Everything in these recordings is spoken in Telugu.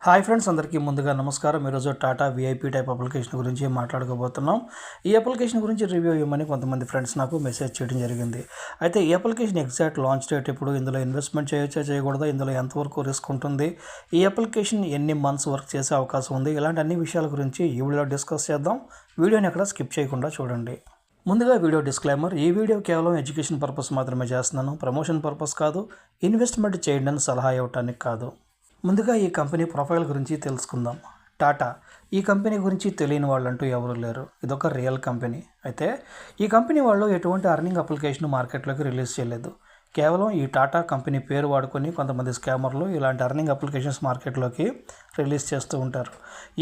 హాయ్ ఫ్రెండ్స్, అందరికీ ముందుగా నమస్కారం. ఈరోజు టాటా వీఐపీ టైప్ అప్లికేషన్ గురించి మాట్లాడుకోబోతున్నాం. ఈ అప్లికేషన్ గురించి రివ్యూ ఇవ్వమని కొంతమంది ఫ్రెండ్స్ నాకు మెసేజ్ చేయడం జరిగింది. అయితే ఈ అప్లికేషన్ ఎగ్జాక్ట్ లాంచ్ డేట్ ఎప్పుడు, ఇందులో ఇన్వెస్ట్మెంట్ చేయొచ్చా చేయకూడదా, ఇందులో ఎంతవరకు రిస్క్ ఉంటుంది, ఈ అప్లికేషన్ ఎన్ని మంత్స్ వర్క్ చేసే అవకాశం ఉంది, ఇలాంటి అన్ని విషయాల గురించి ఈ వీడియోలో డిస్కస్ చేద్దాం. వీడియోని ఎక్కడ స్కిప్ చేయకుండా చూడండి. ముందుగా వీడియో డిస్క్లైమర్: ఈ వీడియో కేవలం ఎడ్యుకేషన్ పర్పస్ మాత్రమే చేస్తున్నాను, ప్రమోషన్ పర్పస్ కాదు, ఇన్వెస్ట్మెంట్ చేయడానికి సలహా ఇవ్వడానికి కాదు. ముందుగా ఈ కంపెనీ ప్రొఫైల్ గురించి తెలుసుకుందాం. టాటా ఈ కంపెనీ గురించి తెలియని వాళ్ళంటూ ఎవరు లేరు. ఇదొక రియల్ కంపెనీ. అయితే ఈ కంపెనీ వాళ్ళు ఎటువంటి అర్నింగ్ అప్లికేషన్ మార్కెట్లోకి రిలీజ్ చేయలేదు. కేవలం ఈ టాటా కంపెనీ పేరు వాడుకొని కొంతమంది స్కామర్లు ఇలాంటి అర్నింగ్ అప్లికేషన్స్ మార్కెట్లోకి రిలీజ్ చేస్తూ ఉంటారు.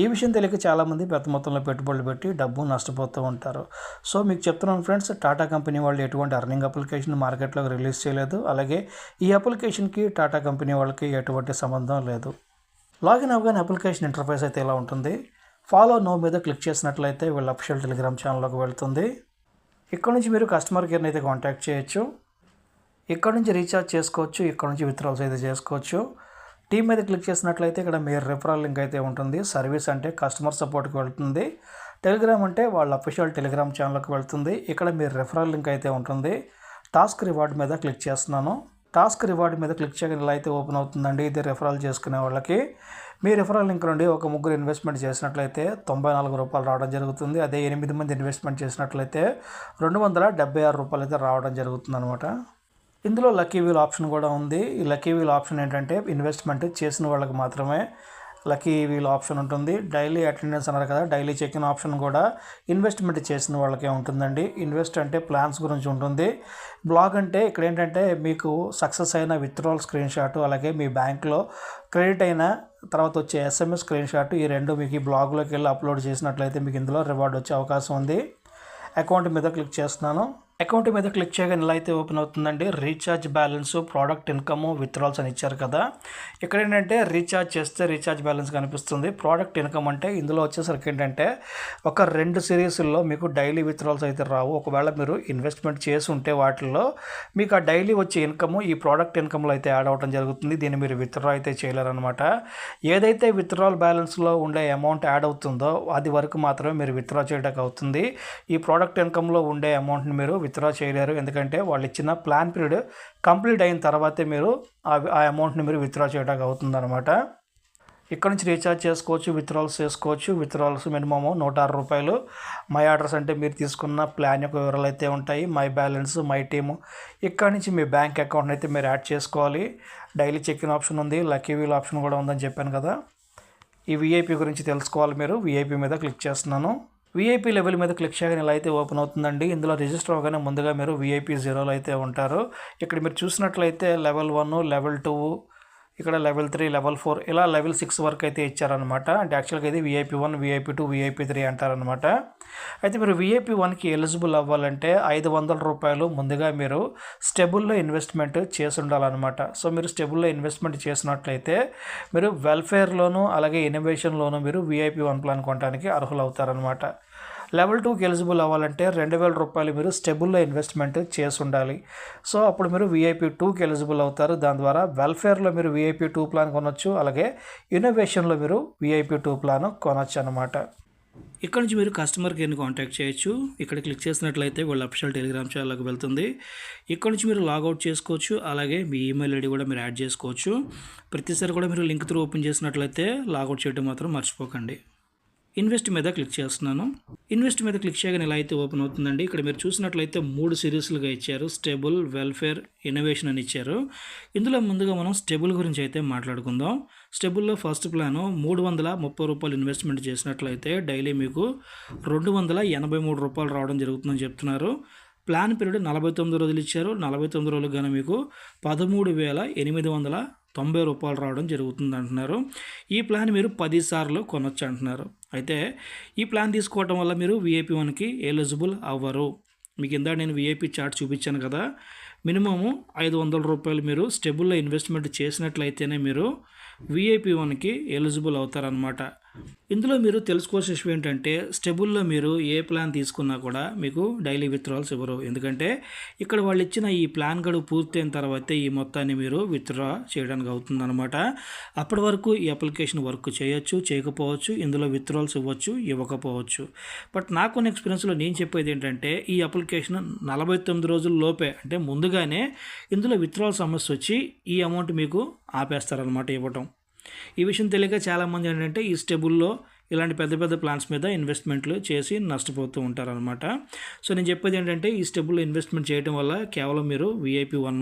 ఈ విషయం తెలియక చాలామంది పెద్ద మొత్తంలో పెట్టుబడులు పెట్టి డబ్బు నష్టపోతూ ఉంటారు. సో మీకు చెప్తున్నాను ఫ్రెండ్స్, టాటా కంపెనీ వాళ్ళు ఎటువంటి అర్నింగ్ అప్లికేషన్ మార్కెట్లోకి రిలీజ్ చేయలేదు. అలాగే ఈ అప్లికేషన్కి టాటా కంపెనీ వాళ్ళకి ఎటువంటి సంబంధం లేదు. లాగిన్ అవ్వగానే అప్లికేషన్ ఇంటర్ఫేస్ అయితే ఇలా ఉంటుంది. ఫాలో నో మీద క్లిక్ చేసినట్లయితే వీళ్ళ అఫిషియల్ టెలిగ్రామ్ ఛానల్లోకి వెళ్తుంది. ఇక్కడ నుంచి మీరు కస్టమర్ కేర్ని అయితే కాంటాక్ట్ చేయొచ్చు. ఇక్కడ నుంచి రీఛార్జ్ చేసుకోవచ్చు, ఇక్కడ నుంచి విత్డ్రాల్స్ అయితే చేసుకోవచ్చు. టీమ్ మీద క్లిక్ చేసినట్లయితే ఇక్కడ మీ రిఫరల్ లింక్ అయితే ఉంటుంది. సర్వీస్ అంటే కస్టమర్ సపోర్ట్కి వెళ్తుంది. టెలిగ్రామ్ అంటే వాళ్ళ అఫీషియల్ టెలిగ్రామ్ ఛానల్కి వెళ్తుంది. ఇక్కడ మీ రిఫరల్ లింక్ అయితే ఉంటుంది. టాస్క్ రివార్డ్ మీద క్లిక్ చేస్తున్నాను. టాస్క్ రివార్డ్ మీద క్లిక్ చేయడం ఇలా అయితే ఓపెన్ అవుతుందండి. ఇది రిఫరల్ చేసుకునే వాళ్ళకి. మీ రిఫరల్ లింక్ నుండి ఒక ముగ్గురు ఇన్వెస్ట్మెంట్ చేసినట్లయితే ₹94 రావడం జరుగుతుంది. అదే 8 మంది ఇన్వెస్ట్మెంట్ చేసినట్లయితే ₹276 అయితే రావడం జరుగుతుంది అనమాట. ఇందులో లక్కీ వీల్ ఆప్షన్ కూడా ఉంది. ఈ లక్కీ వీల్ ఆప్షన్ ఏంటంటే ఇన్వెస్ట్మెంట్ చేసిన వాళ్ళకి మాత్రమే లక్కీ వీల్ ఆప్షన్ ఉంటుంది. డైలీ అటెండెన్స్ అన్నారు కదా, డైలీ చెక్ ఇన్ ఆప్షన్ కూడా ఇన్వెస్ట్మెంట్ చేసిన వాళ్ళకే ఉంటుందండి. ఇన్వెస్ట్ అంటే ప్లాన్స్ గురించి ఉంటుంది. బ్లాగ్ అంటే ఇక్కడ ఏంటంటే మీకు సక్సెస్ అయిన విత్డ్రాల్ స్క్రీన్ షాట్, అలాగే మీ బ్యాంక్లో క్రెడిట్ అయిన తర్వాత వచ్చే SMS స్క్రీన్ షాట్, ఈ రెండు మీకు ఈ బ్లాగ్లోకి వెళ్ళి అప్లోడ్ చేసినట్లయితే మీకు ఇందులో రివార్డ్ వచ్చే అవకాశం ఉంది. అకౌంట్ మీద క్లిక్ చేస్తున్నాను. అకౌంట్ మీద క్లిక్ చేయగానే ఇలా అయితే ఓపెన్ అవుతుందండి. Recharge balance, product income, withdrawals అని ఇచ్చారు కదా. ఇక్కడ ఏంటంటే రీఛార్జ్ చేస్తే రీఛార్జ్ బ్యాలెన్స్ కనిపిస్తుంది. ప్రోడక్ట్ ఇన్కమ్ అంటే ఇందులో వచ్చేసరికి ఏంటంటే ఒక 2 సిరీస్ల్లో మీకు డైలీ విత్డ్రాల్స్ అయితే రావు. ఒకవేళ మీరు ఇన్వెస్ట్మెంట్ చేసి ఉంటే వాటిల్లో మీకు ఆ డైలీ వచ్చే ఇన్కమ్ ఈ ప్రోడక్ట్ ఇన్కమ్లో అయితే యాడ్ అవ్వడం జరుగుతుంది. దీన్ని మీరు విత్డ్రా అయితే చేయలేరనమాట. ఏదైతే విత్డ్రాల్ బ్యాలెన్స్లో ఉండే అమౌంట్ యాడ్ అవుతుందో అది వరకు మాత్రమే మీరు విత్డ్రా చేయడానికి అవుతుంది. ఈ ప్రోడక్ట్ ఇన్కమ్లో ఉండే అమౌంట్ని మీరు విత్డ్రా చేయలేరు. ఎందుకంటే వాళ్ళు ఇచ్చిన ప్లాన్ పీరియడ్ కంప్లీట్ అయిన తర్వాతే మీరు ఆ అమౌంట్ని మీరు విత్డ్రా చేయడానికి అవుతుందన్నమాట. ఇక్కడ నుంచి రీఛార్జ్ చేసుకోవచ్చు, విత్డ్రాల్స్ చేసుకోవచ్చు. Withdrawals minimum ₹106. మై ఆర్డర్స్ అంటే మీరు తీసుకున్న ప్లాన్ యొక్క వివరాలు అయితే ఉంటాయి. మై బ్యాలెన్స్, మై టీము, ఇక్కడ నుంచి మీ బ్యాంక్ అకౌంట్ని అయితే మీరు యాడ్ చేసుకోవాలి. డైలీ చెక్ ఇన్ ఆప్షన్ ఉంది, లక్కీ వీల్ ఆప్షన్ కూడా ఉందని చెప్పాను కదా. ఈ వీఐపీ గురించి తెలుసుకోవాలి మీరు. వీఐపీ మీద క్లిక్ చేస్తున్నాను. వీఐపీ లెవెల్ మీద క్లిక్ చేయగానే ఇలా అయితే ఓపెన్ అవుతుందండి. ఇందులో రిజిస్టర్ అవ్వగానే ముందుగా మీరు వీఐపీ 0లో అయితే ఉంటారు. ఇక్కడ మీరు చూసినట్లయితే లెవెల్ 1, లెవెల్ 2, ఇక్కడ లెవెల్ 3, లెవెల్ 4, ఇలా లెవెల్ 6 వరకు అయితే ఇచ్చారనమాట. అంటే యాక్చువల్గా ఇది వీఐపీ 1, వీఐపీ 2, వీఐపీ 3 అంటారనమాట. అయితే మీరు వీఐపీ 1కి ఎలిజిబుల్ అవ్వాలంటే ₹500 ముందుగా మీరు స్టెబుల్లో ఇన్వెస్ట్మెంట్ చేసి ఉండాలన్నమాట. సో మీరు స్టెబుల్లో ఇన్వెస్ట్మెంట్ చేసినట్లయితే మీరు వెల్ఫేర్లోను అలాగే ఇన్నోవేషన్లోను మీరు వీఐపీ 1 ప్లాన్ కొనడానికి అర్హులు అవుతారనమాట. లెవెల్ 2కి ఎలిజిబుల్ అవ్వాలంటే ₹2000 మీరు స్టెబుల్లో ఇన్వెస్ట్మెంట్ చేసి ఉండాలి. సో అప్పుడు మీరు వీఐపీ 2కి ఎలిజిబుల్ అవుతారు. దాని ద్వారా వెల్ఫేర్లో మీరు వీఐపీ 2 ప్లాన్ కొనవచ్చు, అలాగే ఇన్నోవేషన్లో మీరు వీఐపీ 2 ప్లాన్ కొనవచ్చు అనమాట. ఇక్కడ నుంచి మీరు కస్టమర్ కేర్ని కాంటాక్ట్ చేయొచ్చు. ఇక్కడ క్లిక్ చేసినట్లయితే వాళ్ళ అఫిషియల్ టెలిగ్రామ్ ఛానల్కి వెళ్తుంది. ఇక్కడ నుంచి మీరు లాగౌట్ చేసుకోవచ్చు, అలాగే మీ ఈమెయిల్ ఐడి కూడా మీరు యాడ్ చేసుకోవచ్చు. ప్రతిసారి కూడా మీరు లింక్ త్రూ ఓపెన్ చేసినట్లయితే లాగౌట్ చేయడం మాత్రం మర్చిపోకండి. ఇన్వెస్ట్ మీద క్లిక్ చేస్తున్నాను. ఇన్వెస్ట్ మీద క్లిక్ చేయగానే ఇలా అయితే ఓపెన్ అవుతుందండి. ఇక్కడ మీరు చూసినట్లయితే 3 సిరీస్లుగా ఇచ్చారు. స్టేబుల్, వెల్ఫేర్, ఇన్నోవేషన్ అని ఇచ్చారు. ఇందులో ముందుగా మనం స్టేబుల్ గురించి అయితే మాట్లాడుకుందాం. స్టేబుల్లో ఫస్ట్ ప్లాన్ ₹330 ఇన్వెస్ట్మెంట్ చేసినట్లయితే డైలీ మీకు ₹283 రావడం జరుగుతుందని చెప్తున్నారు. ప్లాన్ పీరియడ్ 49 రోజులు ఇచ్చారు. 49 రోజులకు గాను మీకు ₹13,890 రావడం జరుగుతుంది అంటున్నారు. ఈ ప్లాన్ మీరు 10 సార్లు కొనొచ్చు అంటున్నారు. అయితే ఈ ప్లాన్ తీసుకోవడం వల్ల మీరు వీఐపీ 1కి ఎలిజిబుల్ అవ్వరు. మీకు ఇందాక నేను వీఐపీ చార్ట్ చూపించాను కదా. మినిమము ₹500 మీరు స్టెబుల్లో ఇన్వెస్ట్మెంట్ చేసినట్లయితేనే మీరు వీఐపీ 1కి ఎలిజిబుల్ అవుతారనమాట. ఇందులో మీరు తెలుసుకోవాల్సిన విషయం ఏంటంటే స్టెబుల్లో మీరు ఏ ప్లాన్ తీసుకున్నా కూడా మీకు డైలీ విత్డ్రాల్స్ ఇవ్వరు. ఎందుకంటే ఇక్కడ వాళ్ళు ఇచ్చిన ఈ ప్లాన్ గడువు పూర్తయిన తర్వాతే ఈ మొత్తాన్ని మీరు విత్డ్రా చేయడానికి అవుతుందన్నమాట. అప్పటి వరకు ఈ అప్లికేషన్ వర్క్ చేయొచ్చు, చేయకపోవచ్చు, ఇందులో విత్డ్రాల్స్ ఇవ్వచ్చు, ఇవ్వకపోవచ్చు. బట్ నాకున్న ఎక్స్పీరియన్స్లో నేను చెప్పేది ఏంటంటే ఈ అప్లికేషన్ 49 రోజుల లోపే అంటే ముందుగానే ఇందులో విత్డ్రాల్ సమస్య వచ్చి ఈ అమౌంట్ మీకు ఆపేస్తారనమాట ఇవ్వటం. ఈ విషయం తెలియక చాలామంది ఏంటంటే ఈ స్టెబుల్లో ఇలాంటి పెద్ద పెద్ద ప్లాన్స్ మీద ఇన్వెస్ట్మెంట్లు చేసి నష్టపోతూ ఉంటారనమాట. సో నేను చెప్పేది ఏంటంటే ఈ స్టెబుల్లో ఇన్వెస్ట్మెంట్ చేయడం వల్ల కేవలం మీరు VIP1,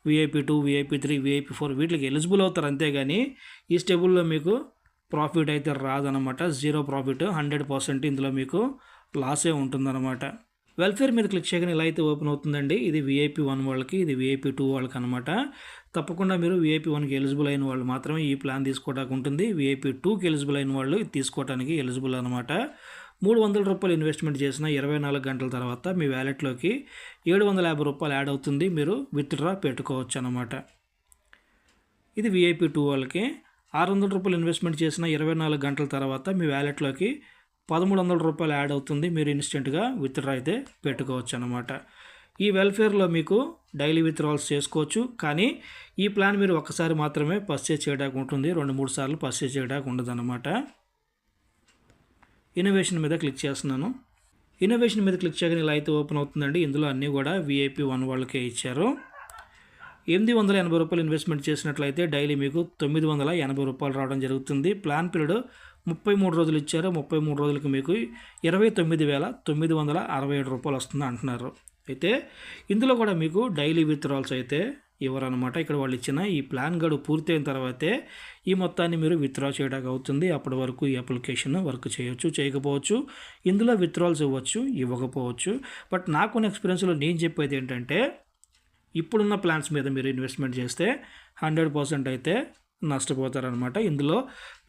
VIP2, VIP3, VIP4 వీటికి ఎలిజిబుల్ అవుతారు. అంతేగాని ఈ స్టెబుల్లో మీకు ప్రాఫిట్ అయితే రాదనమాట. 0 ప్రాఫిట్, 100% ఇందులో మీకు లాసే ఉంటుందన్నమాట. వెల్ఫేర్ మీద క్లిక్ చేయగానే ఇలా అయితే ఓపెన్ అవుతుందండి. ఇది VIP1 వాళ్ళకి, ఇది VIP2 వాళ్ళకి అనమాట. తప్పకుండా మీరు VIP1కి ఎలిజిబుల్ అయిన వాళ్ళు మాత్రమే ఈ ప్లాన్ తీసుకోవడానికి ఉంటుంది. VIP2కి ఎలిజిబుల్ అయిన వాళ్ళు ఇది తీసుకోవడానికి ఎలిజిబుల్ అనమాట. ₹300 ఇన్వెస్ట్మెంట్ చేసిన 24 గంటల తర్వాత మీ వ్యాలెట్లోకి ₹750 యాడ్ అవుతుంది. మీరు విత్డ్రా పెట్టుకోవచ్చు అనమాట. ఇది VIP2 వాళ్ళకి. ₹600 ఇన్వెస్ట్మెంట్ చేసిన 24 గంటల తర్వాత మీ వ్యాలెట్లోకి ₹1300 యాడ్ అవుతుంది. మీరు ఇన్స్టెంట్గా విత్డ్రా అయితే పెట్టుకోవచ్చు అనమాట. ఈ వెల్ఫేర్లో మీకు డైలీ విత్డ్రాల్స్ చేసుకోవచ్చు. కానీ ఈ ప్లాన్ మీరు ఒక్కసారి మాత్రమే పర్చేజ్ చేయడానికి ఉంటుంది. 2-3 సార్లు పర్చేజ్ చేయడానికి ఉండదు అనమాట. ఇన్నోవేషన్ మీద క్లిక్ చేస్తున్నాను. ఇన్నోవేషన్ మీద క్లిక్ చేయగానే ఇలా అయితే ఓపెన్ అవుతుందండి. ఇందులో అన్నీ కూడా VIP1 వాళ్ళకే ఇచ్చారు. ₹880 ఇన్వెస్ట్మెంట్ చేసినట్లయితే డైలీ మీకు ₹980 రావడం జరుగుతుంది. ప్లాన్ పీరియడ్ 33 రోజులు ఇచ్చారు. 33 రోజులకు మీకు ₹29,967 వస్తుంది అంటున్నారు. అయితే ఇందులో కూడా మీకు డైలీ విత్డ్రాల్స్ అయితే ఇవ్వరనమాట. ఇక్కడ వాళ్ళు ఇచ్చిన ఈ ప్లాన్ గడువు పూర్తయిన తర్వాతే ఈ మొత్తాన్ని మీరు విత్డ్రా చేయడానికి అవుతుంది. అప్పటి వరకు ఈ అప్లికేషన్ వర్క్ చేయొచ్చు, చేయకపోవచ్చు. ఇందులో విత్డ్రాల్స్ ఇవ్వచ్చు, ఇవ్వకపోవచ్చు. బట్ నాకున్న ఎక్స్పీరియన్స్లో నేను చెప్పేది ఏంటంటే ఇప్పుడున్న ప్లాన్స్ మీద మీరు ఇన్వెస్ట్మెంట్ చేస్తే 100% అయితే నష్టపోతారనమాట. ఇందులో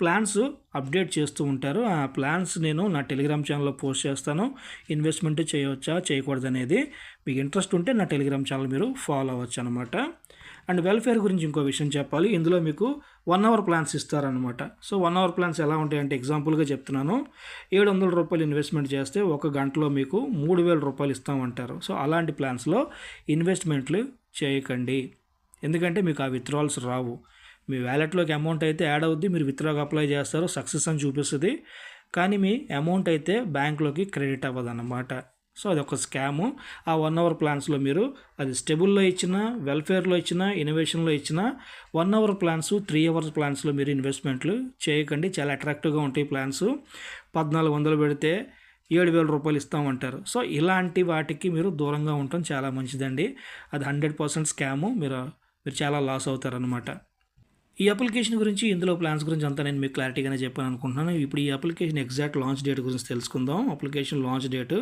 ప్లాన్స్ అప్డేట్ చేస్తూ ఉంటారు. ఆ ప్లాన్స్ నేను నా టెలిగ్రామ్ ఛానల్లో పోస్ట్ చేస్తాను. ఇన్వెస్ట్మెంట్ చేయవచ్చా, చేయకూడదు అనేది మీకు ఇంట్రెస్ట్ ఉంటే నా టెలిగ్రామ్ ఛానల్ మీరు ఫాలో అవ్వచ్చు అనమాట. అండ్ వెల్ఫేర్ గురించి ఇంకో విషయం చెప్పాలి. ఇందులో మీకు 1 అవర్ ప్లాన్స్ ఇస్తారనమాట. సో 1 అవర్ ప్లాన్స్ ఎలా ఉంటాయంటే ఎగ్జాంపుల్గా చెప్తున్నాను. ₹700 ఇన్వెస్ట్మెంట్ చేస్తే 1 గంటలో మీకు ₹3000 ఇస్తామంటారు. సో అలాంటి ప్లాన్స్లో ఇన్వెస్ట్మెంట్లు చేయకండి. ఎందుకంటే మీకు ఆ విత్డ్రాల్స్ రావు. మీ వ్యాలెట్లోకి అమౌంట్ అయితే యాడ్ అవుద్ది, మీరు విత్డ్రాకి అప్లై చేస్తారు, సక్సెస్ అని చూపిస్తుంది. కానీ మీ అమౌంట్ అయితే బ్యాంక్లోకి క్రెడిట్ అవ్వదు అన్నమాట. సో అదొక స్కాము. ఆ 1 అవర్ ప్లాన్స్లో మీరు అది స్టెబుల్లో ఇచ్చిన, వెల్ఫేర్లో ఇచ్చిన, ఇన్నోవేషన్లో ఇచ్చిన 1 అవర్ ప్లాన్స్, 3 అవర్స్ ప్లాన్స్లో మీరు ఇన్వెస్ట్మెంట్లు చేయకండి. చాలా అట్రాక్టివ్గా ఉంటాయి ప్లాన్స్. 1400 పెడితే ₹7,000 ఇస్తామంటారు. సో ఇలాంటి వాటికి మీరు దూరంగా ఉండటం చాలా మంచిదండి. అది 100% స్కాము. మీరు చాలా లాస్ అవుతారనమాట. ఈ అప్లికేషన్ గురించి, ఇందులో ప్లాన్స్ గురించి అంతా నేను మీకు క్లారిటీగానే చెప్పాను అనుకుంటున్నాను. ఇప్పుడు ఈ అప్లికేషన్ ఎగ్జాక్ట్ లాంచ్ డేట్ గురించి తెలుసుకుందాం. అప్లికేషన్ లాంచ్ డేట్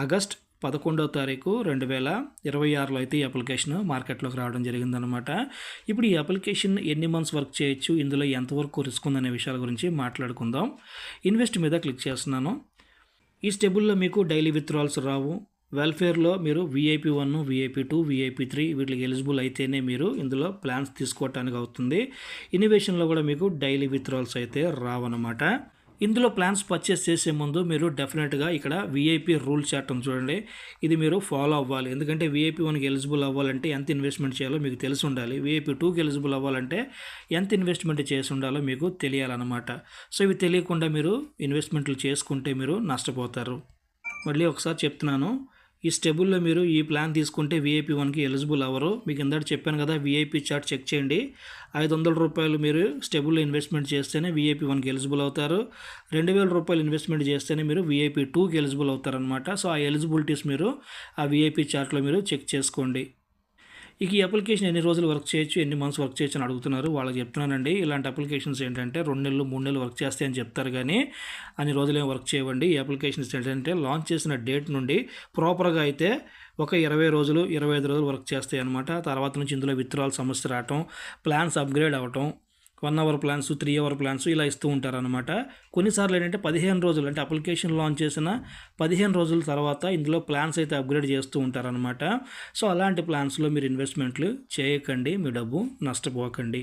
ఆగస్ట్ 11వ తారీఖు 2026లో అయితే ఈ అప్లికేషన్ మార్కెట్లోకి రావడం జరిగిందనమాట. ఇప్పుడు ఈ అప్లికేషన్ ఎన్ని మంత్స్ వర్క్ చేయొచ్చు, ఇందులో ఎంతవరకు రిస్క్ ఉందనే విషయాల గురించి మాట్లాడుకుందాం. ఇన్వెస్ట్ మీద క్లిక్ చేస్తున్నాను. ఈ స్టెబుల్లో మీకు డైలీ విత్డ్రాల్స్ రావు. వెల్ఫేర్లో మీరు VIP1, VIP2, VIP3 వీటికి ఎలిజిబుల్ అయితేనే మీరు ఇందులో ప్లాన్స్ తీసుకోవటానికి అవుతుంది. ఇన్నోవేషన్లో కూడా మీకు డైలీ విత్డ్రాల్స్ అయితే రావన్నమాట. ఇందులో ప్లాన్స్ పర్చేస్ చేసే ముందు మీరు డెఫినెట్గా ఇక్కడ VIP రూల్ చార్ట్ చూడండి. ఇది మీరు ఫాలో అవ్వాలి. ఎందుకంటే VIP1కి ఎలిజిబుల్ అవ్వాలంటే ఎంత ఇన్వెస్ట్మెంట్ చేయాలో మీకు తెలిసి ఉండాలి. VIP2కి ఎలిజిబుల్ అవ్వాలంటే ఎంత ఇన్వెస్ట్మెంట్ చేసి ఉండాలో మీకు తెలియాలన్నమాట. సో ఇవి తెలియకుండా మీరు ఇన్వెస్ట్మెంట్లు చేసుకుంటే మీరు నష్టపోతారు. మళ్ళీ ఒకసారి చెప్తున్నాను. ఈ స్టెబుల్లో మీరు ఈ ప్లాన్ తీసుకుంటే VIP1కి ఎలిజిబుల్ అవ్వరు. మీకు ఇందాక చెప్పాను కదా, VIP చార్ట్ చెక్ చేయండి. ₹500 మీరు స్టెబుల్లో ఇన్వెస్ట్మెంట్ చేస్తేనే VIP1కి ఎలిజిబుల్ అవుతారు. ₹2,000 ఇన్వెస్ట్మెంట్ చేస్తేనే మీరు VIP2కి ఎలిజిబుల్ అవుతారనమాట. సో ఆ ఎలిజిబిలిటీస్ మీరు ఆ VIP చార్ట్లో మీరు చెక్ చేసుకోండి. ఇక ఈ అప్లికేషన్ ఎన్ని రోజులు వర్క్ చేయొచ్చు, ఎన్ని మంత్స్ వర్క్ చేయొచ్చు అని అడుగుతున్నారు. వాళ్ళకి చెప్తున్నానండి, ఇలాంటి అప్లికేషన్స్ ఏంటంటే 2 నెలలు 3 నెలలు వర్క్ చేస్తాయని చెప్తారు, కానీ అన్ని రోజులు ఏం వర్క్ చేయవండి. ఈ అప్లికేషన్స్ ఏంటంటే లాంచ్ చేసిన డేట్ నుండి ప్రాపర్గా అయితే ఒక 20 రోజులు 25 రోజులు వర్క్ చేస్తాయి అనమాట. తర్వాత నుంచి ఇందులో విత్డ్రాల్ సమస్య రావటం, ప్లాన్స్ అప్గ్రేడ్ అవ్వటం, 1 అవర్ ప్లాన్స్, 3 అవర్ ప్లాన్స్ ఇలా ఇస్తూ ఉంటారనమాట. కొన్నిసార్లు ఏంటంటే 15 రోజులు అంటే అప్లికేషన్ లాంచ్ చేసిన 15 రోజుల తర్వాత ఇందులో ప్లాన్స్ అయితే అప్గ్రేడ్ చేస్తూ ఉంటారనమాట. సో అలాంటి ప్లాన్స్లో మీరు ఇన్వెస్ట్మెంట్లు చేయకండి, మీ డబ్బు నష్టపోకండి.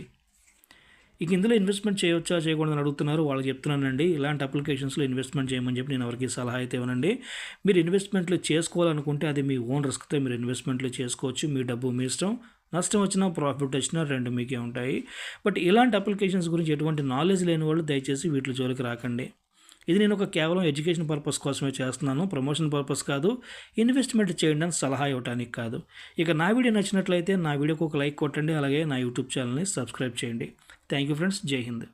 ఇక ఇందులో ఇన్వెస్ట్మెంట్ చేయవచ్చా చేయకూడదని అడుగుతున్నారు. వాళ్ళకి చెప్తున్నానండి, ఇలాంటి అప్లికేషన్స్లో ఇన్వెస్ట్మెంట్ చేయమని చెప్పి నేను ఎవరికి సలహా అయితే ఇవ్వనండి. మీరు ఇన్వెస్ట్మెంట్లు చేసుకోవాలనుకుంటే అది మీ ఓన్ రిస్క్తో మీరు ఇన్వెస్ట్మెంట్లు చేసుకోవచ్చు. మీ డబ్బు మీ ఇష్టం. నష్టం వచ్చినా ప్రాఫిట్ వచ్చినా రెండు మీకే ఉంటాయి. బట్ ఇలాంటి అప్లికేషన్స్ గురించి ఎటువంటి నాలెడ్జ్ లేని వాళ్ళు దయచేసి వీటి జోలికి రాకండి. ఇది నేను ఒక కేవలం ఎడ్యుకేషన్ పర్పస్ కోసమే చేస్తున్నాను, ప్రమోషన్ పర్పస్ కాదు, ఇన్వెస్ట్మెంట్ చేయండి అని సలహా ఇవ్వడానికి కాదు. ఇక నా వీడియో నచ్చినట్లయితే నా వీడియోకి ఒక లైక్ కొట్టండి, అలాగే నా యూట్యూబ్ ఛానల్ని సబ్స్క్రైబ్ చేయండి. థ్యాంక్ యూ ఫ్రెండ్స్, జై హింద్.